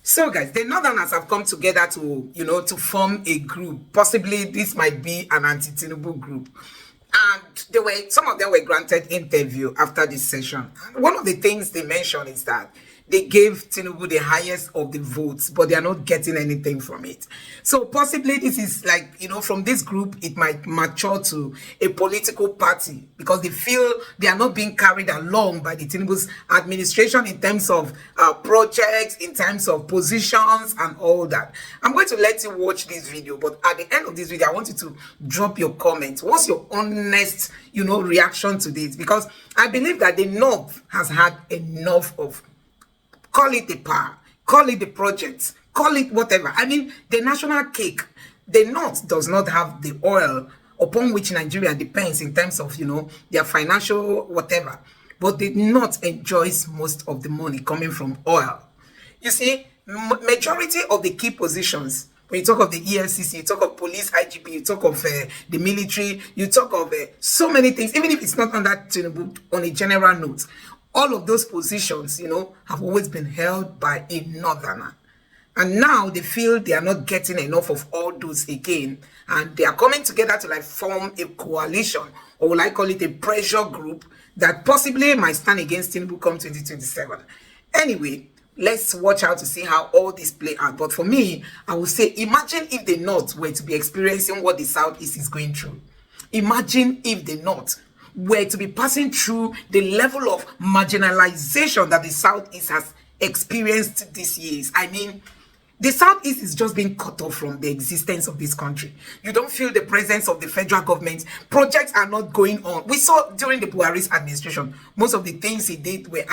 So guys, the Northerners have come together to, to form a group. Possibly this might be an anti-Tinubu group. And some of them were granted interview after this session. And one of the things they mentioned is that they gave Tinubu the highest of the votes, but they are not getting anything from it. So possibly this is like, from this group, it might mature to a political party because they feel they are not being carried along by the Tinubu's administration in terms of projects, in terms of positions and all that. I'm going to let you watch this video, but at the end of this video, I want you to drop your comments. What's your honest, reaction to this? Because I believe that the North has had enough of, call it the power, call it the projects, call it whatever. I mean, the national cake, the North does not have the oil upon which Nigeria depends in terms of, their financial whatever. But the North enjoys most of the money coming from oil. You see, majority of the key positions, when you talk of the EFCC, you talk of police, IGP, you talk of the military, you talk of so many things, even if it's not on that Tinubu, on a general note, all of those positions, have always been held by a Northerner. And now they feel they are not getting enough of all those again. And they are coming together to form a coalition, or will I call it a pressure group, that possibly might stand against Tinubu come 2027. Anyway, let's watch out to see how all this play out. But for me, I would say, imagine if the North were to be experiencing what the Southeast is going through. Imagine if the North were to be passing through the level of marginalization that the Southeast has experienced these years. I mean, the Southeast is just being cut off from the existence of this country. You don't feel the presence of the federal government. Projects are not going on. We saw during the Buhari's administration, most of the things he did were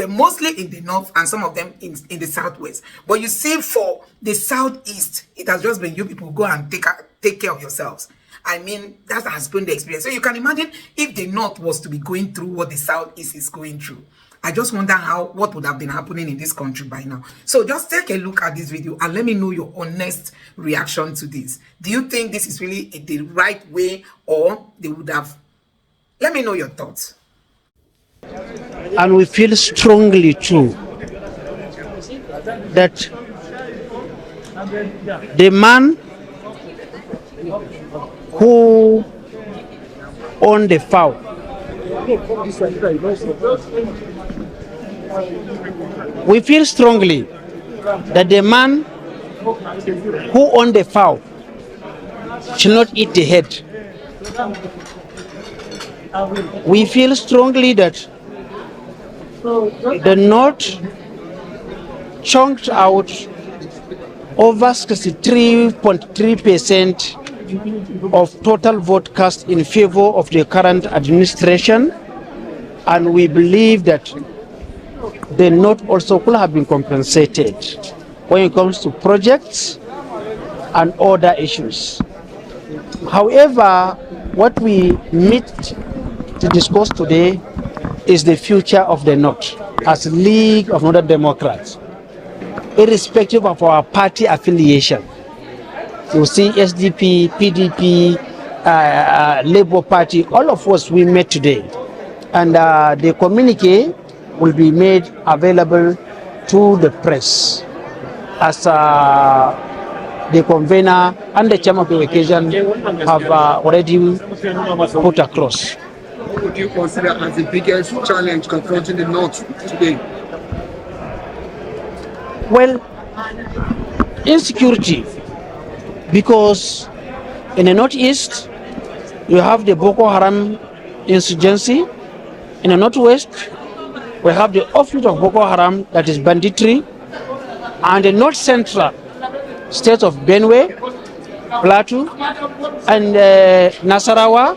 mostly in the North and some of them in the Southwest. But you see, for the Southeast, it has just been you people go and take care of yourselves. I mean, that has been the experience. So you can imagine if the North was to be going through what the Southeast is going through. I just wonder what would have been happening in this country by now. So just take a look at this video and let me know your honest reaction to this. Do you think this is really the right way, or they would have? Let me know your thoughts. And we feel strongly too that the man who owned the fowl we feel strongly that the man who owned the fowl should not eat the head. We feel strongly that the North chunked out over 63.3% of total vote cast in favor of the current administration, and we believe that the North also could have been compensated when it comes to projects and other issues. However, what we meet to discuss today is the future of the North as League of Northern Democrats, irrespective of our party affiliation. You see SDP, PDP, Labour Party, all of us we met today. And the communique will be made available to the press as the convener and the chairman of the occasion have already put across. What would you consider as the biggest challenge confronting the North today? Well, insecurity, because in the Northeast you have the Boko Haram insurgency. In the Northwest we have the offshoot of Boko Haram, that is banditry, and the North Central states of Benue, Plateau, and Nasarawa.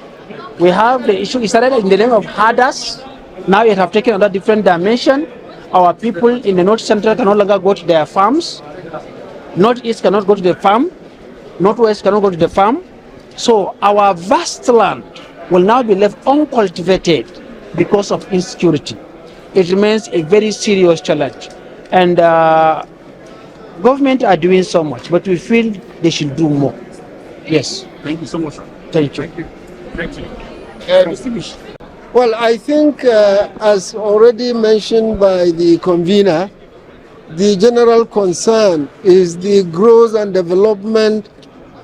We have the issue. It started in the name of Hadas. Now it have taken another different dimension. Our people in the North Central can no longer go to their farms. Northeast cannot go to the farm. Northwest cannot go to the farm. So our vast land will now be left uncultivated because of insecurity. It remains a very serious challenge. And government are doing so much, but we feel they should do more. Yes. Thank you so much, sir. Thank you. Thank you. Well, I think as already mentioned by the convener, the general concern is the growth and development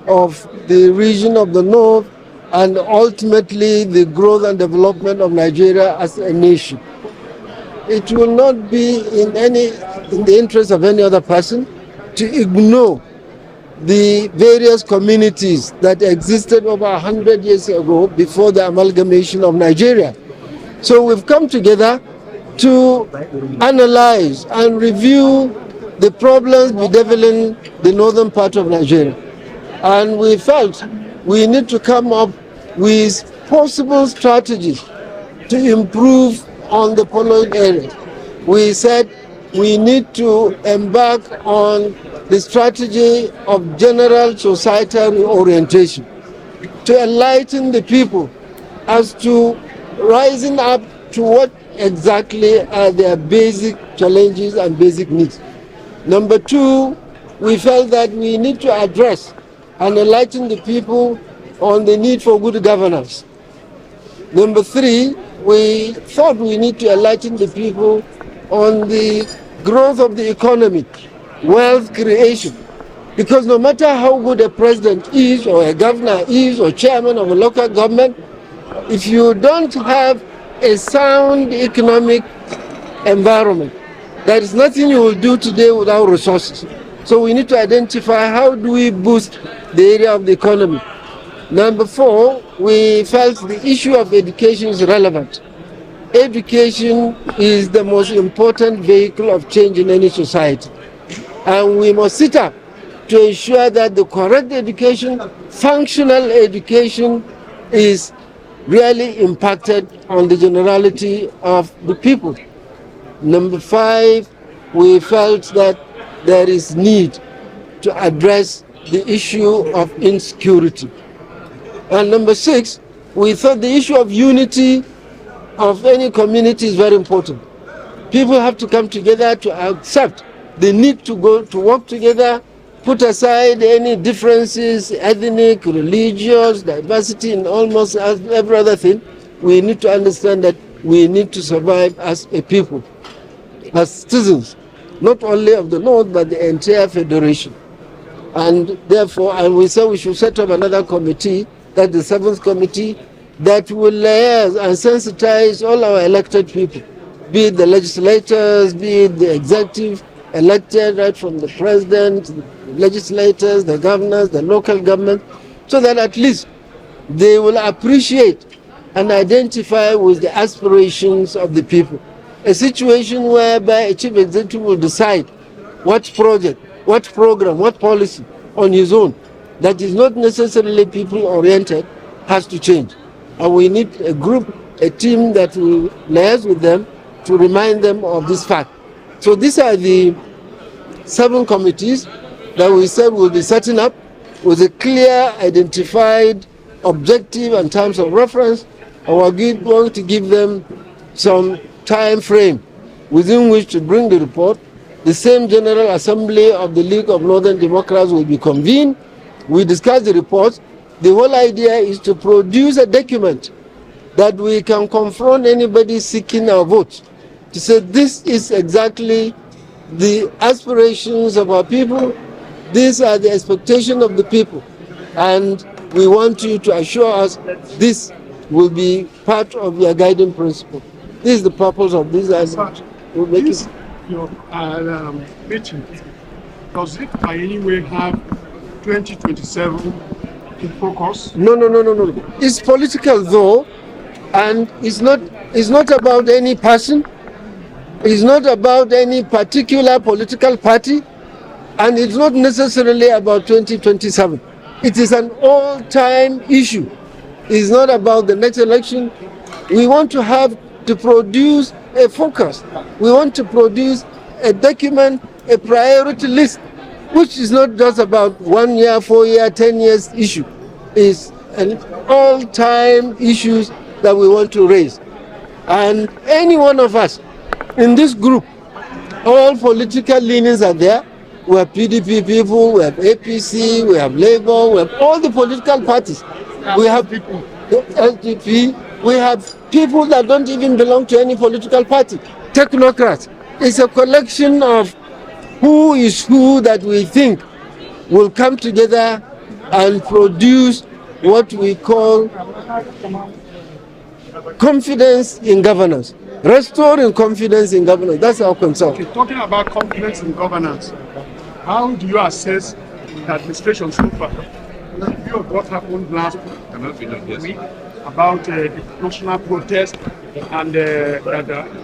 of the region of the North and ultimately the growth and development of Nigeria as a nation. It will not be in the interest of any other person to ignore the various communities that existed over 100 years ago before the amalgamation of Nigeria. So we've come together to analyze and review the problems bedeviling the northern part of Nigeria. And we felt we need to come up with possible strategies to improve on the following areas. We said we need to embark on the strategy of general societal orientation to enlighten the people as to rising up to what exactly are their basic challenges and basic needs. Number two, we felt that we need to address and enlighten the people on the need for good governance. Number three, we thought we need to enlighten the people on the growth of the economy, wealth creation. Because no matter how good a president is, or a governor is, or chairman of a local government, if you don't have a sound economic environment, there is nothing you will do today without resources. So we need to identify how do we boost the area of the economy. Number four, we felt the issue of education is relevant. Education is the most important vehicle of change in any society. And we must sit up to ensure that the correct education, functional education, is really impacted on the generality of the people. Number five, we felt that there is need to address the issue of insecurity. And number six, we thought the issue of unity of any community is very important. People have to come together to accept the need to work together, put aside any differences, ethnic, religious, diversity, and almost every other thing. We need to understand that we need to survive as a people, as citizens, not only of the North, but the entire federation. And therefore, and we said we should set up another committee, that's the seventh committee, that will liaise and sensitize all our elected people, be it the legislators, be it the executive, elected right from the president, the legislators, the governors, the local government, so that at least they will appreciate and identify with the aspirations of the people. A situation whereby a chief executive will decide what project, what program, what policy on his own that is not necessarily people-oriented has to change. And we need a group, a team that will liaise with them to remind them of this fact. So these are the 7 committees that we said will be setting up with a clear, identified objective and terms of reference. And we're going to give them some time frame within which to bring the report. The same General Assembly of the League of Northern Democrats will be convened. We discuss the report. The whole idea is to produce a document that we can confront anybody seeking our vote, to say this is exactly the aspirations of our people, these are the expectations of the people, and we want you to assure us this will be part of your guiding principle. This is the purpose of this. We'll make this, your meeting, does it by any way have 2027 in focus? No. It's political though, and it's not about any person. It's not about any particular political party, and it's not necessarily about 2027. It is an all-time issue. It's not about the next election. We want to produce a focus. We want to produce a document, a priority list, which is not just about 1 year, 4 year, 10 years issue. It's an all-time issues that we want to raise. And any one of us in this group, all political leanings are there. We have PDP people, we have APC, we have Labour, we have all the political parties. We have the SDP, we have people that don't even belong to any political party, technocrats. It's a collection of who is who that we think will come together and produce what we call confidence in governance, restoring confidence in governance. That's our concern. Okay, talking about confidence in governance, how do you assess the administration so far? In view of what happened last week about the national protest and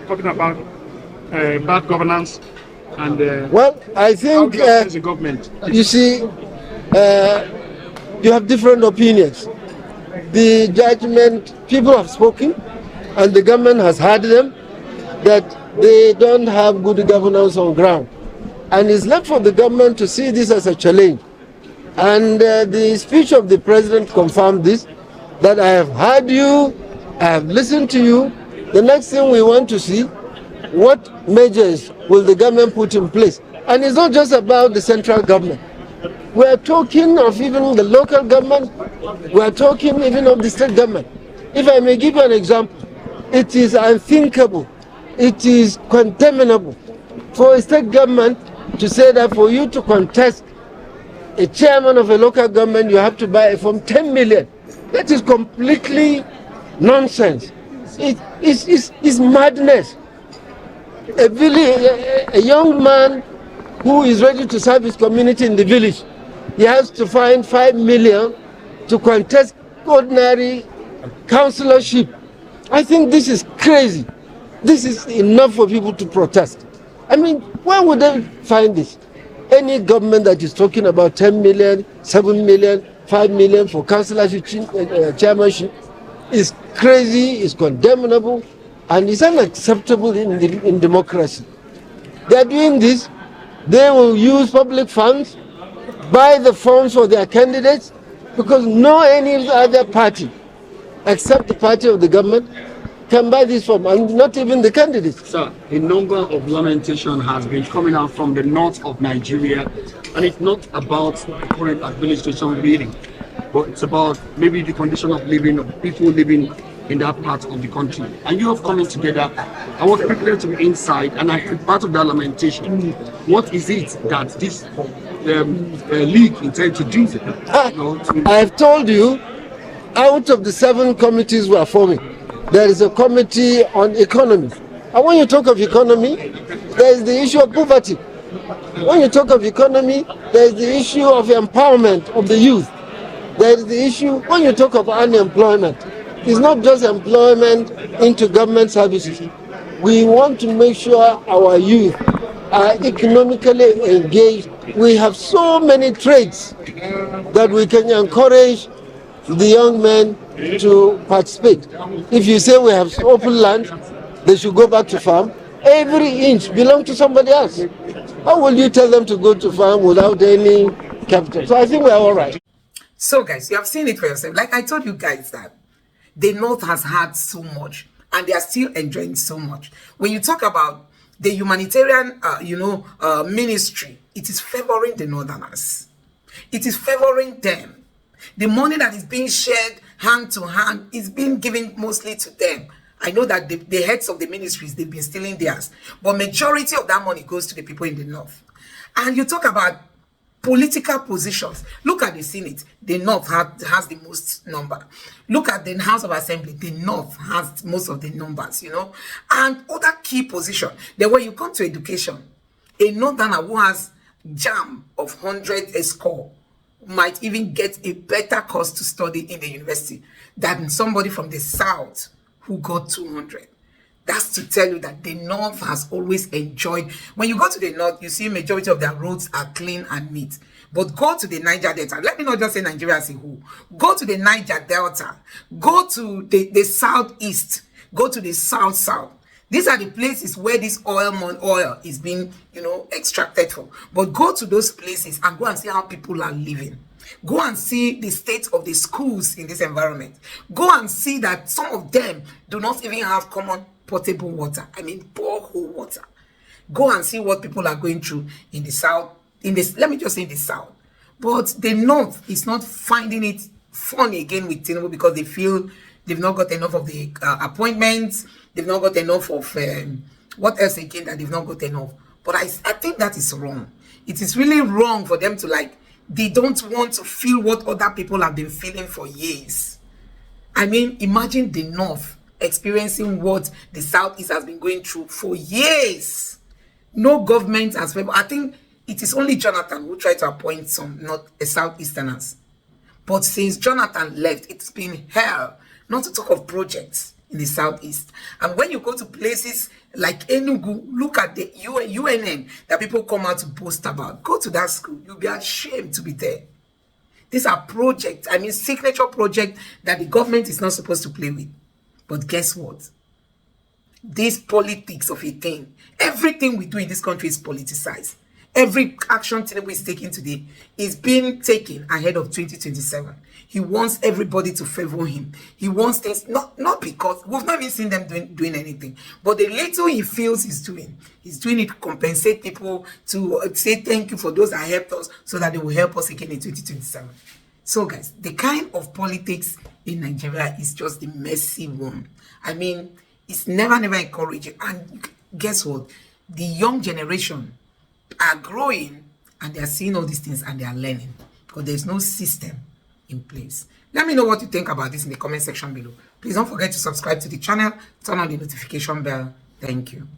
talking about bad governance and well, I think the government. You see, you have different opinions. The judgment, people have spoken, and the government has heard them, that they don't have good governance on ground. And it's left for the government to see this as a challenge. And the speech of the president confirmed this, that I have heard you, I have listened to you. The next thing we want to see, what measures will the government put in place? And it's not just about the central government. We are talking of even the local government. We are talking even of the state government. If I may give you an example, it is unthinkable, it is condemnable for a state government to say that for you to contest a chairman of a local government, you have to buy a form 10 million. That is completely nonsense. It's madness. A young man who is ready to serve his community in the village, he has to find 5 million to contest ordinary councillorship. I think this is crazy. This is enough for people to protest. I mean, where would they find this? Any government that is talking about 10 million, 7 million, 5 million for councillorship, chairmanship is crazy, is condemnable, and it's unacceptable in democracy. They are doing this. They will use public funds, buy the forms for their candidates, because no any other party, except the party of the government, can buy this form, and not even the candidates. Sir, a number of lamentation has been coming out from the north of Nigeria, and it's not about the current administration leading, but it's about maybe the condition of living of people living in that part of the country. And you have coming together. I was privileged to be inside, and I heard part of that lamentation. What is it that this league intends to do? I have told you, out of the 7 committees we are forming, there is a committee on economy. And when you talk of economy, there is the issue of poverty. When you talk of economy, there is the issue of empowerment of the youth. There is the issue, when you talk of unemployment, it's not just employment into government services. We want to make sure our youth are economically engaged. We have so many trades that we can encourage the young men to participate. If you say we have open land, they should go back to farm. Every inch belongs to somebody else. How will you tell them to go to farm without any capital? So I think we're all right. So guys, you have seen it for yourself. Like I told you guys that the North has had so much and they are still enjoying so much. When you talk about the humanitarian, ministry, it is favoring the Northerners. It is favoring them. The money that is being shared hand to hand is being given mostly to them. I know that the heads of the ministries, they've been stealing theirs, but majority of that money goes to the people in the North. And you talk about political positions. Look at the Senate. The North has the most number. Look at the House of Assembly. The North has most of the numbers, and other key positions. Then when you come to education, a Northerner who has jam of 100 score might even get a better course to study in the university than somebody from the South who got 200. That's to tell you that the North has always enjoyed. When you go to the North, you see majority of their roads are clean and neat. But go to the Niger Delta. Let me not just say Nigeria as a whole. Go to the Niger Delta. Go to the Southeast. Go to the South. These are the places where this oil is being, extracted from. But go to those places and go and see how people are living. Go and see the state of the schools in this environment. Go and see that some of them do not even have common potable water. I mean, borehole water. Go and see what people are going through in the South. Let me just say in the South. But the North is not finding it funny again with Tinubu because they feel they've not got enough of the appointments. They've not got enough of what else again that they've not got enough. But I think that is wrong. It is really wrong for them to like, they don't want to feel what other people have been feeling for years. I mean, imagine the North experiencing what the Southeast has been going through for years. No government has ever, I think it is only Jonathan who tried to appoint some, not a Southeasterners. But since Jonathan left, it's been hell, not to talk of projects in the Southeast. And when you go to places like Enugu, look at the UNN that people come out to boast about. Go to that school, you'll be ashamed to be there. These are projects, I mean signature projects that the government is not supposed to play with. But guess what? This politics of a thing, everything we do in this country is politicized. Every action Tinubu is taking today is being taken ahead of 2027. He wants everybody to favor him. He wants things, not because, we've not even seen them doing anything, but the little he feels he's doing it to compensate people, to say thank you for those that helped us so that they will help us again in 2027. So guys, the kind of politics in Nigeria is just the messy one. I mean, it's never encouraging. And guess what? The young generation are growing and they are seeing all these things and they are learning because there's no system in place. Let me know what you think about this in the comment section below. Please don't forget to subscribe to the channel, turn on the notification bell. Thank you.